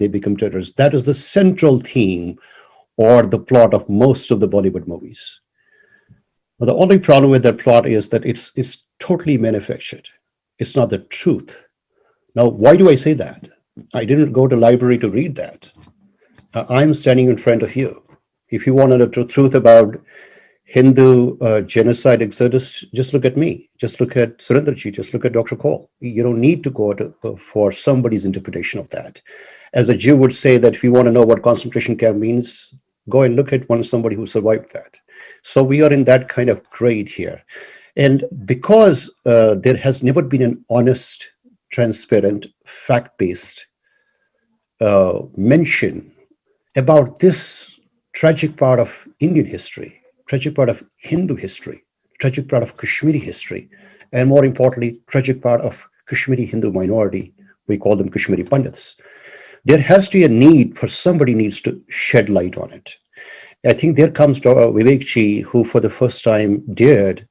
they become terrorists. That is the central theme or the plot of most of the Bollywood movies. But the only problem with that plot is that it's totally manufactured. It's not the truth. Now, why do I say that? I didn't go to library to read that. I'm standing in front of you. If you want to know the truth about Hindu genocide exodus, just look at me. Just look at Surendraji. Just look at Dr. Kaul. You don't need to go for somebody's interpretation of that. As a Jew would say that if you want to know what concentration camp means, go and look at somebody who survived that. So we are in that kind of grade here. And because there has never been an honest, transparent, fact-based mention about this tragic part of Indian history, tragic part of Hindu history, tragic part of Kashmiri history, and more importantly, tragic part of Kashmiri Hindu minority. We call them Kashmiri Pandits. There has to be a need for somebody needs to shed light on it. I think there comes Vivek Ji, who for the first time dared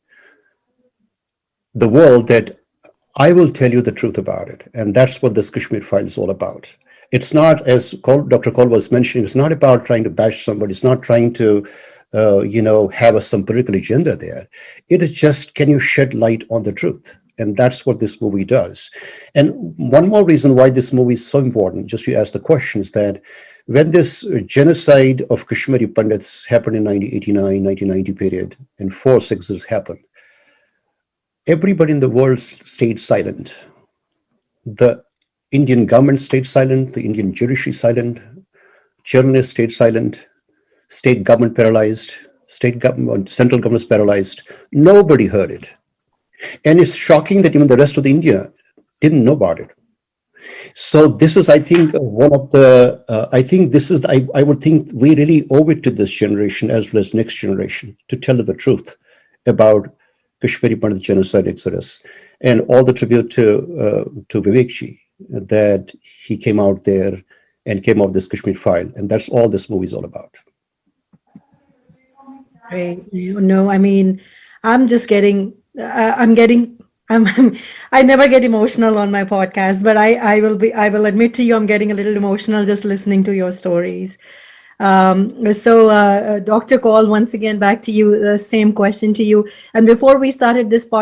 the world that I will tell you the truth about it. And that's what this Kashmir file is all about. It's not, as Dr. Kaul was mentioning, it's not about trying to bash somebody. It's not trying to, have some political agenda there. It is just, can you shed light on the truth? And that's what this movie does. And one more reason why this movie is so important, just to ask the question, is that when this genocide of Kashmiri Pandits happened in 1989, 1990 period, and 4/6 happened, everybody in the world stayed silent. The Indian government stayed silent, the Indian judiciary silent, journalists stayed silent, state government paralyzed, central government paralyzed. Nobody heard it. And it's shocking that even the rest of the India didn't know about it. So this is, I think, one of the, I would think we really owe it to this generation as well as next generation to tell the truth about Kashmiri Pandit genocide exodus, and all the tribute to Vivek Ji, that he came out there and came out with this Kashmir file. And that's all this movie is all about. Great. I mean, I'm just getting, I never get emotional on my podcast, but I will admit to you, I'm getting a little emotional just listening to your stories. So Dr. Kaul, once again, back to you, the same question to you. And before we started this podcast,